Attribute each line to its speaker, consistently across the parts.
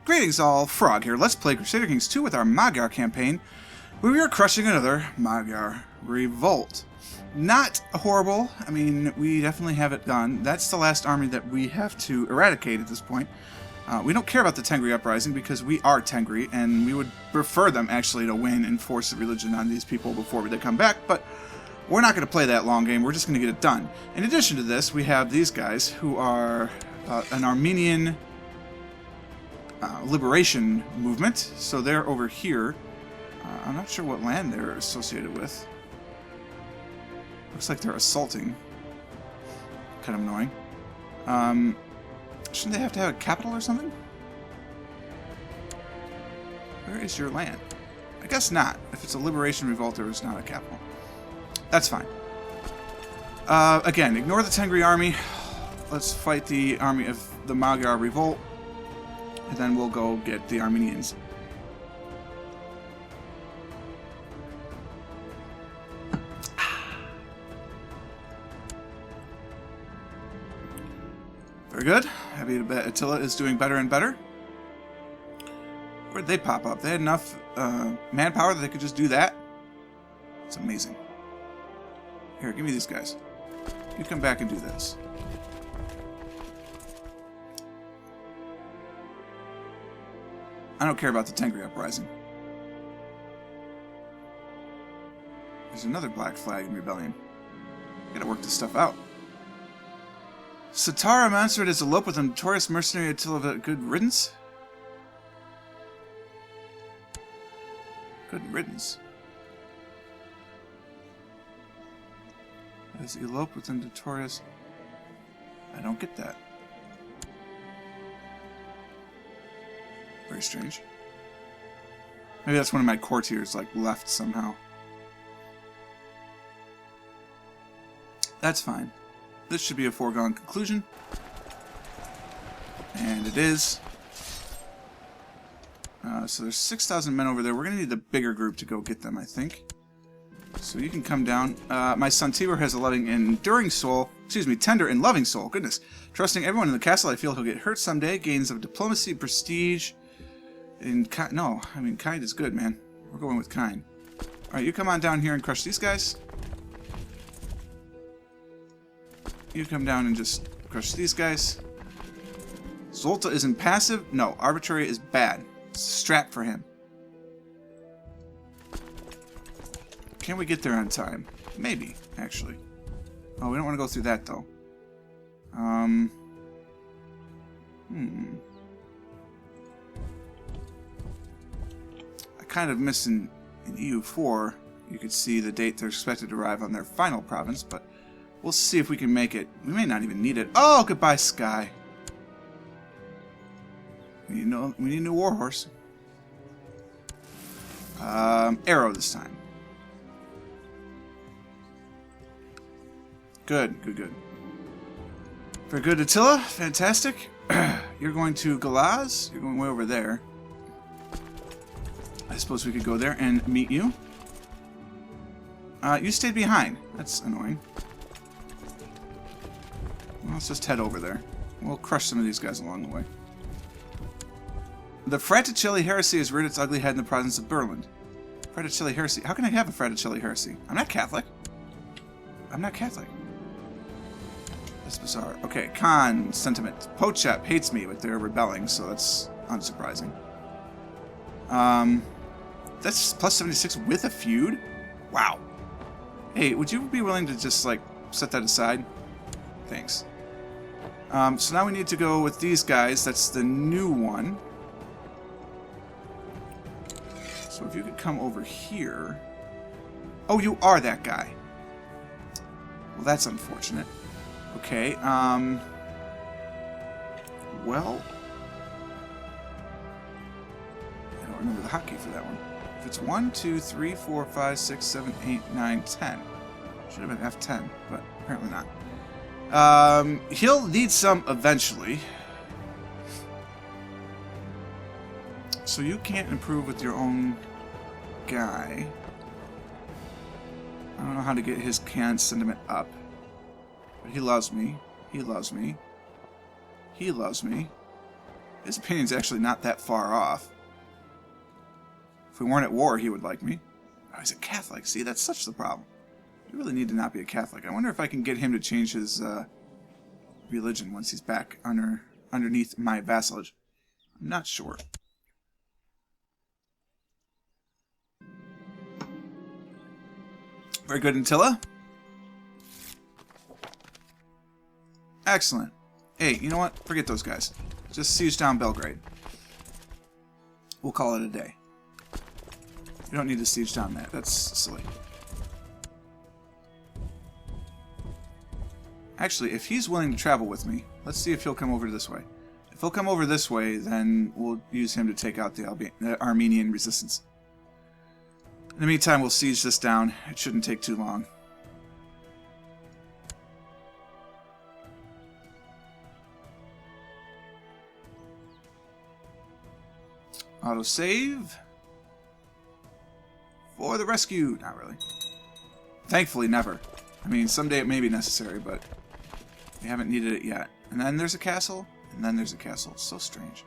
Speaker 1: Greetings all, Frog here. Let's play Crusader Kings II with our Magyar campaign, where we are crushing another Magyar Revolt. Not horrible. I mean, we definitely have it done. That's the last army that we have to eradicate at this point. We don't care about the Tengri Uprising because we are Tengri, and we would prefer them actually to win and force the religion on these people before they come back, but we're not going to play that long game. We're just going to get it done. In addition to this, we have these guys who are an Armenian liberation movement, so they're over here. I'm not sure what land they're associated with. Looks like they're assaulting. Kind of annoying. Shouldn't they have to have a capital or something? Where is your land? I guess not. If it's a liberation revolt, there is not a capital. That's fine. Again, ignore the Tengri army. Let's fight the army of the Magyar revolt. And then we'll go get the Armenians. Very good. Happy to bet Attila is doing better and better. Where'd they pop up? They had enough manpower that they could just do that? It's amazing. Here, give me these guys. You come back and do this. I don't care about the Tengri Uprising. There's another Black Flag in Rebellion. Gotta work this stuff out. Satara Mansard is eloped with a notorious mercenary Attila. Good riddance? Good riddance. Has eloped with a notorious... I don't get that. Very strange. Maybe that's one of my courtiers, like, left somehow. That's fine. This should be a foregone conclusion. And it is. So there's 6,000 men over there. We're going to need the bigger group to go get them, I think. So you can come down. My son Tibur has a loving and enduring soul. Excuse me, tender and loving soul. Goodness. Trusting everyone in the castle, I feel he'll get hurt someday. Gains of diplomacy, prestige... No, I mean, kind is good, man. We're going with kind. Alright, you come on down here and crush these guys. You come down and just crush these guys. Zolta is impassive. No, arbitrary is bad. Strap for him. Can we get there on time? Maybe, actually. Oh, we don't want to go through that, though. Kind of missing in EU4. You could see the date they're expected to arrive on their final province, but we'll see if we can make it. We may not even need it. Oh, goodbye, Sky. We need a new warhorse. Arrow this time. Good, good, good. Very good, Attila. Fantastic. You're going to Galaz. You're going way over there. I suppose we could go there and meet you. You stayed behind. That's annoying. Well, let's just head over there. We'll crush some of these guys along the way. The Fraticelli heresy has reared its ugly head in the province of Berlin. Fraticelli heresy. How can I have a Fraticelli heresy? I'm not Catholic. I'm not Catholic. That's bizarre. Okay, Khan sentiment. Pochep hates me, but they're rebelling, so that's unsurprising. That's plus 76 with a feud? Wow. Hey, would you be willing to just, like, set that aside? Thanks. So now we need to go with these guys. That's the new one. So if you could come over here... Oh, you are that guy. Well, that's unfortunate. Okay, well... I don't remember the hotkey for that one. If it's 1, 2, 3, 4, 5, 6, 7, 8, 9, 10. Should have been F10, but apparently not. He'll need some eventually. So you can't improve with your own guy. I don't know how to get his can sentiment up. But he loves me. He loves me. He loves me. His opinion's actually not that far off. If we weren't at war, he would like me. Oh, he's a Catholic. See, that's such the problem. You really need to not be a Catholic. I wonder if I can get him to change his religion once he's back underneath my vassalage. I'm not sure. Very good, Attila. Excellent. Hey, you know what? Forget those guys. Just siege down Belgrade. We'll call it a day. We don't need to siege down that. That's silly. Actually, if he's willing to travel with me, let's see if he'll come over this way. If he'll come over this way, then we'll use him to take out the Armenian resistance. In the meantime, we'll siege this down. It shouldn't take too long. Autosave. For the rescue. Not really. Thankfully, never. I mean, someday it may be necessary, but we haven't needed it yet. And then there's a castle, and then there's a castle. It's so strange.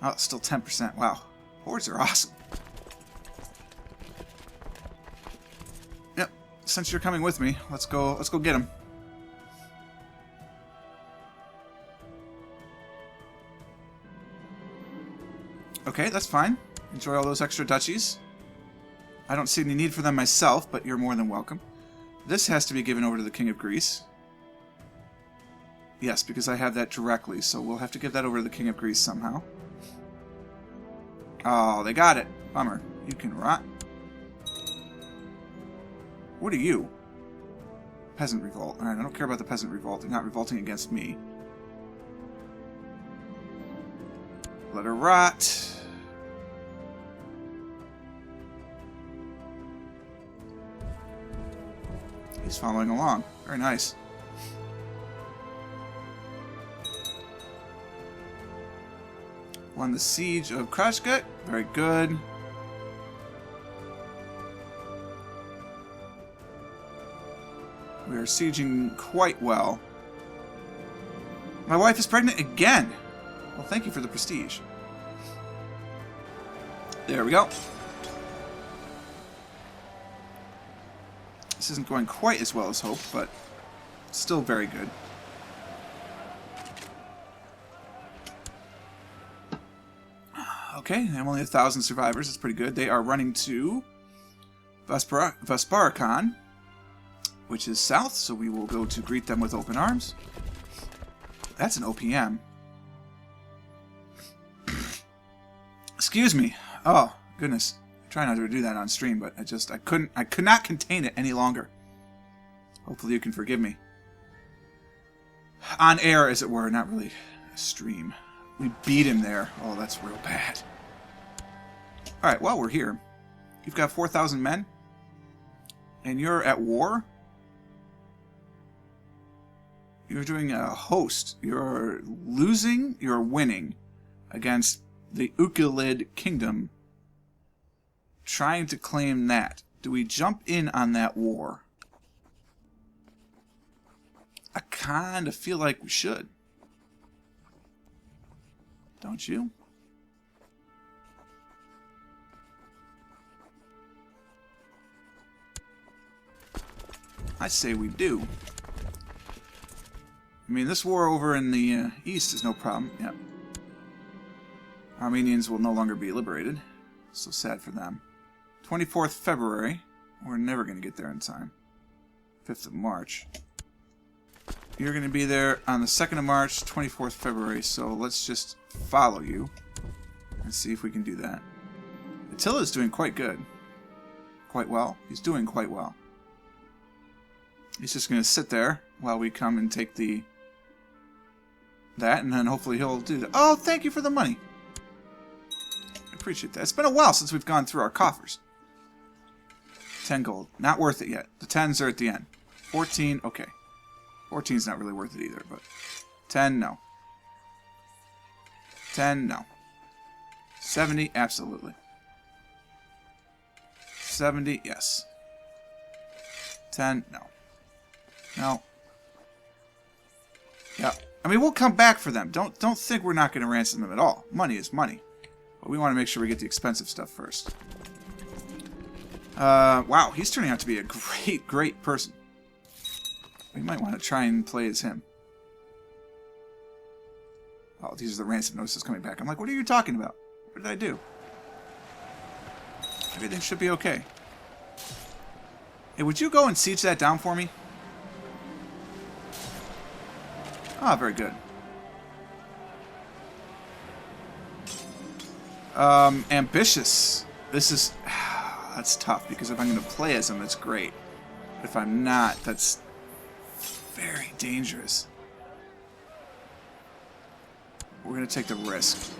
Speaker 1: Oh, it's still 10%. Wow. Hordes are awesome. Yep. Since you're coming with me, let's go get him. Okay, that's fine. Enjoy all those extra duchies. I don't see any need for them myself, but you're more than welcome. This has to be given over to the King of Greece. Yes, because I have that directly, so we'll have to give that over to the King of Greece somehow. Oh, they got it. Bummer. You can rot. What are you? Peasant revolt. Alright, I don't care about the peasant revolt. They're not revolting against me. Let her rot. He's following along. Very nice. Won the siege of Krashkut. Very good. We are sieging quite well. My wife is pregnant again. Well, thank you for the prestige. There we go. This isn't going quite as well as hoped, but still very good. Okay, I'm only 1,000 survivors. That's pretty good. They are running to Vesparikon, which is south, so we will go to greet them with open arms. That's an OPM. Excuse me. Oh, goodness. I try not to do that on stream, but I could not contain it any longer. Hopefully you can forgive me. On air, as it were, not really a stream. We beat him there. Oh, that's real bad. Alright, while we're here, you've got 4,000 men, and you're at war? You're doing a host. You're losing, you're winning against the Ukalid Kingdom, trying to claim that. Do we jump in on that war? I kind of feel like we should. Don't you? I say we do. I mean, this war over in the east is no problem. Yep. Armenians will no longer be liberated. So sad for them. 24th February. We're never going to get there in time. 5th of March. You're going to be there on the 2nd of March, 24th February. So let's just follow you and see if we can do that. Attila's doing quite good. Quite well. He's doing quite well. He's just going to sit there while we come and take that, and then hopefully he'll do that. Oh, thank you for the money. I appreciate that. It's been a while since we've gone through our coffers. 10 gold. Not worth it yet. The 10s are at the end. 14, okay. 14's not really worth it either, but 10, no. 10, no. 70, absolutely. 70, yes. 10, no. No. Yep. I mean, we'll come back for them. Don't think we're not going to ransom them at all. Money is money. But we want to make sure we get the expensive stuff first. Wow, he's turning out to be a great person. We might want to try and play as him. Oh, these are the ransom notices coming back. I'm like, what are you talking about? What did I do? Everything should be okay. Hey, would you go and siege that down for me? Ah, very good. Ambitious. This is... that's tough, because if I'm going to play as him, that's great. But if I'm not, that's very dangerous. We're going to take the risk.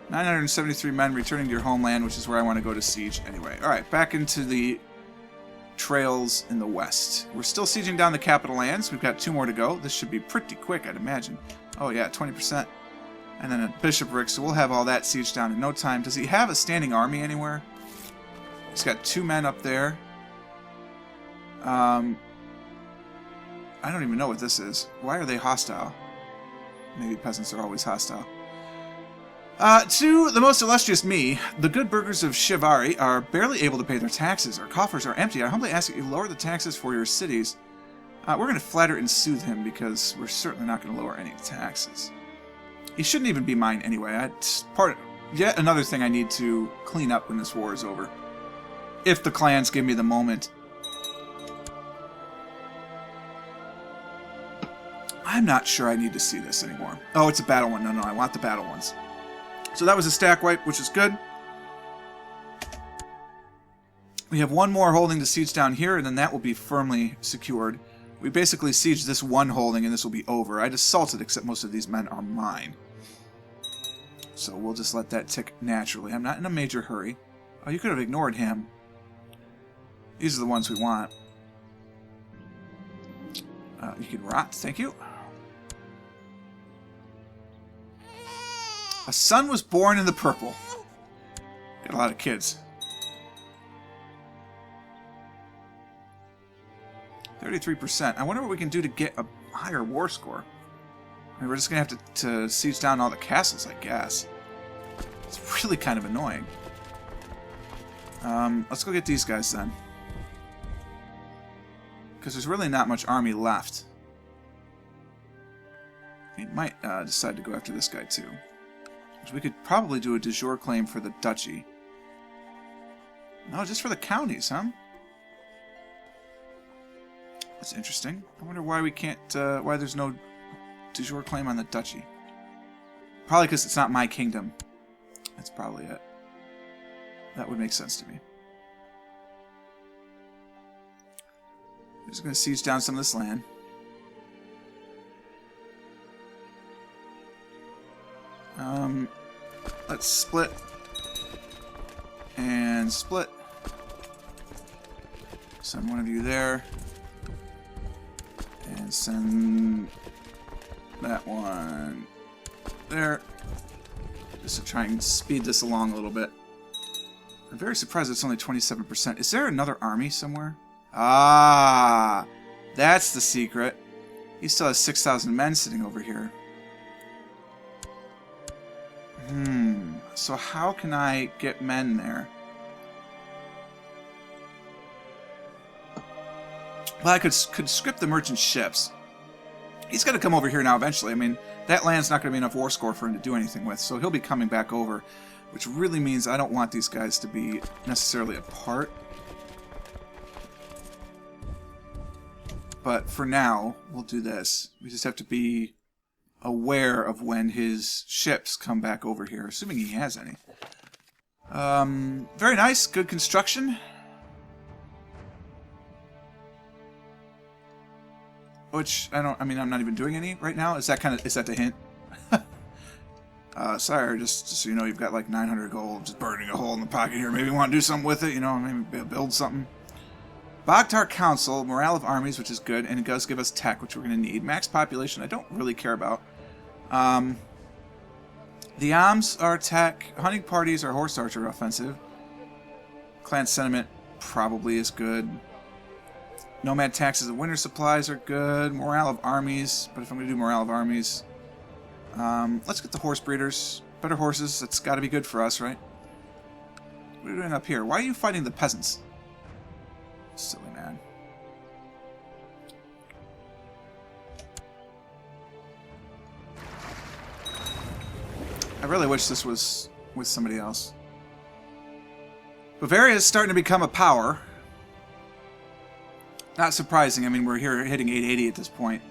Speaker 1: 973 men returning to your homeland, which is where I want to go to siege anyway. Alright, back into the trails in the west. We're still sieging down the capital lands. We've got 2 more to go. This should be pretty quick, I'd imagine. Oh yeah, 20%. And then a bishopric, so we'll have all that sieged down in no time. Does he have a standing army anywhere? He's got 2 men up there. I don't even know what this is. Why are they hostile? Maybe peasants are always hostile. To the most illustrious me, the good burghers of Shivari are barely able to pay their taxes. Our coffers are empty. I humbly ask that you lower the taxes for your cities. We're going to flatter and soothe him, because we're certainly not going to lower any taxes. He shouldn't even be mine anyway. Yet another thing I need to clean up when this war is over. If the clans give me the moment. I'm not sure I need to see this anymore. Oh, it's a battle one. No, I want the battle ones. So that was a stack wipe, which is good. We have 1 more holding to siege down here, and then that will be firmly secured. We basically siege this 1 holding, and this will be over. I'd assaulted, except most of these men are mine. So we'll just let that tick naturally. I'm not in a major hurry. Oh, you could have ignored him. These are the ones we want. You can rot. Thank you. A son was born in the purple. Got a lot of kids. 33%. I wonder what we can do to get a higher war score. I mean, we're just going to have to siege down all the castles, I guess. It's really kind of annoying. Let's go get these guys then. Because there's really not much army left. We might decide to go after this guy too. We could probably do a de jure claim for the duchy. No, just for the counties, huh? That's interesting. I wonder why we can't, why there's no de jure claim on the duchy. Probably because it's not my kingdom. That's probably it. That would make sense to me. I'm just going to siege down some of this land. Let's split. And split. Send one of you there. And send that one there. Just to try and speed this along a little bit. I'm very surprised it's only 27%. Is there another army somewhere? Ah, that's the secret. He still has 6,000 men sitting over here. So how can I get men there? Well, I could conscript the merchant ships. He's going to come over here now eventually. I mean, that land's not going to be enough war score for him to do anything with, so he'll be coming back over, which really means I don't want these guys to be necessarily apart. But for now, we'll do this. We just have to be aware of when his ships come back over here, assuming he has any. Very nice, good construction. Which I'm not even doing any right now. Is that the hint? Sire, just so you know, you've got like 900 gold just burning a hole in the pocket here. Maybe you want to do something with it, you know, maybe build something. Bakhtar Council, morale of armies, which is good, and it does give us tech, which we're going to need. Max population, I don't really care about. The Ams are tech. Hunting parties are horse archer offensive. Clan sentiment probably is good. Nomad taxes and winter supplies are good. Morale of armies. But if I'm going to do morale of armies... let's get the horse breeders. Better horses. That's got to be good for us, right? What are you doing up here? Why are you fighting the peasants? Silly man. I really wish this was with somebody else. Bavaria is starting to become a power. Not surprising. I mean, we're here hitting 880 at this point.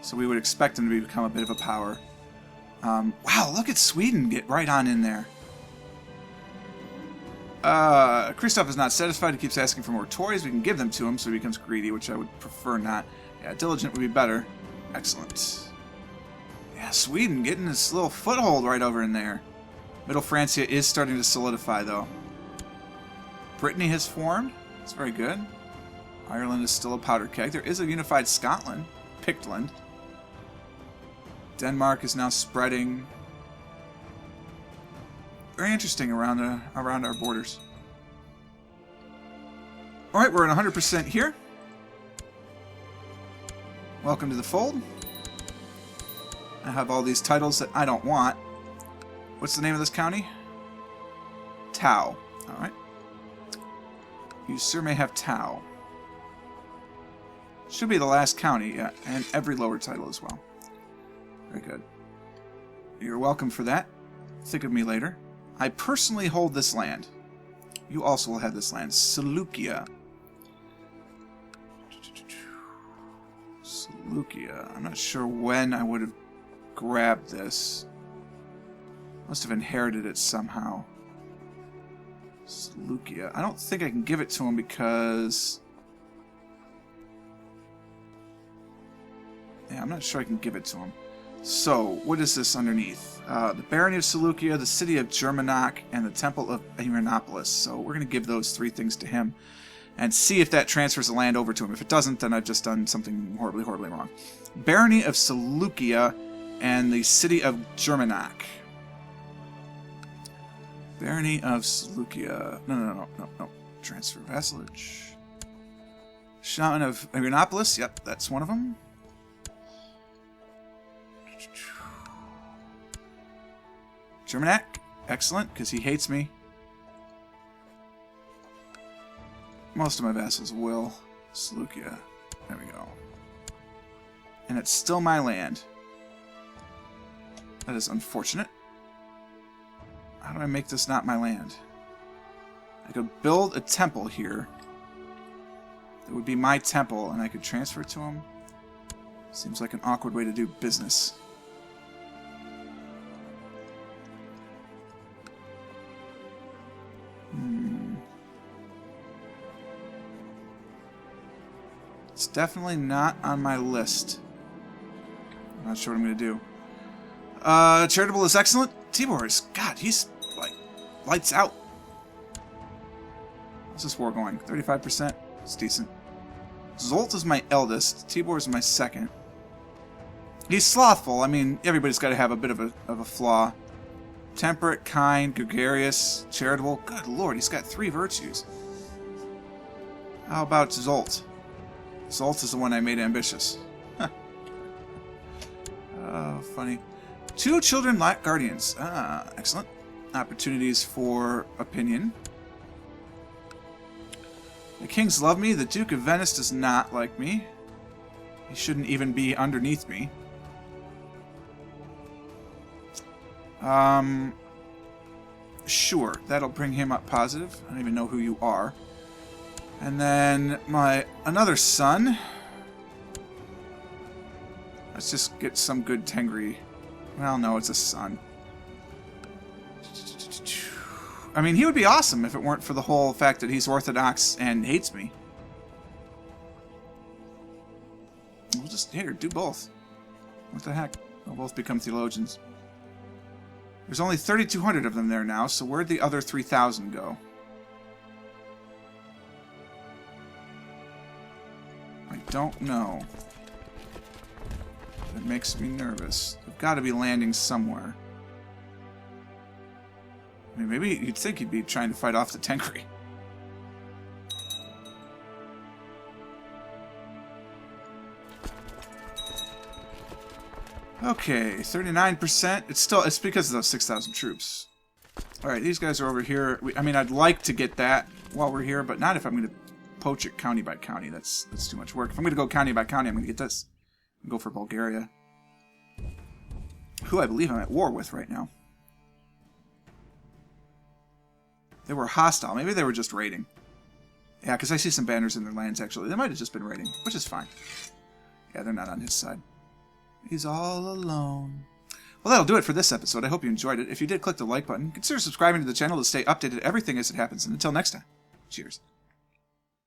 Speaker 1: So we would expect them to become a bit of a power. Wow, look at Sweden get right on in there. Christoph is not satisfied. He keeps asking for more toys. We can give them to him so he becomes greedy, which I would prefer not. Yeah, diligent would be better. Excellent. Yeah, Sweden getting this little foothold right over in there. Middle Francia is starting to solidify, though. Brittany has formed. That's very good. Ireland is still a powder keg. There is a unified Scotland. Pictland. Denmark is now spreading. Very interesting around our borders. Alright, we're at 100% here. Welcome to the fold. I have all these titles that I don't want. What's the name of this county? Tau. Alright. You sir may have Tau. Should be the last county, yeah, and every lower title as well. Very good. You're welcome for that. Think of me later. I personally hold this land. You also will have this land. Seleucia. Seleucia. I'm not sure when I would have grabbed this. Must have inherited it somehow. Seleucia. I don't think I can give it to him because... yeah, I'm not sure I can give it to him. So, what is this underneath? The Barony of Seleucia, the City of Germanock, and the Temple of Hierapolis. So, we're going to give those three things to him and see if that transfers the land over to him. If it doesn't, then I've just done something horribly, horribly wrong. Barony of Seleucia and the City of Germanock. Barony of Seleucia. No. Transfer vassalage. Shaman of Hierapolis. Yep, that's one of them. Germanac, excellent, because he hates me. Most of my vassals will. Seleucia, there we go. And it's still my land. That is unfortunate. How do I make this not my land? I could build a temple here. That would be my temple, and I could transfer it to him. Seems like an awkward way to do business. It's definitely not on my list. I'm not sure what I'm going to do. Charitable is excellent. Tibor is... God, he's, like, lights out. How's this war going? 35%? It's decent. Zolt is my eldest. Tibor is my second. He's slothful. I mean, everybody's got to have a bit of a flaw. Temperate, kind, gregarious, charitable. Good lord, he's got 3 virtues. How about Zolt? Zolt is the one I made ambitious. Oh, funny. 2 children lack guardians. Ah, excellent. Opportunities for opinion. The kings love me. The Duke of Venice does not like me. He shouldn't even be underneath me. Sure. That'll bring him up positive. I don't even know who you are. And then my another son. Let's just get some good Tengri. Well, no, it's a son. I mean, he would be awesome if it weren't for the whole fact that he's Orthodox and hates me. We'll just, here, do both. What the heck? They'll both become theologians. There's only 3,200 of them there now, so where'd the other 3,000 go? I don't know. It makes me nervous. They've got to be landing somewhere. I mean, maybe you'd think he'd be trying to fight off the Tengri. Okay, 39%. It's because of those 6,000 troops. Alright, these guys are over here. I mean, I'd like to get that while we're here, but not if I'm going to poach it county by county. That's too much work. If I'm going to go county by county, I'm going to get this. Go for Bulgaria. Who I believe I'm at war with right now. They were hostile. Maybe they were just raiding. Yeah, because I see some banners in their lands, actually. They might have just been raiding, which is fine. Yeah, they're not on his side. He's all alone. Well, that'll do it for this episode. I hope you enjoyed it. If you did, click the like button. Consider subscribing to the channel to stay updated everything as it happens. And until next time, cheers.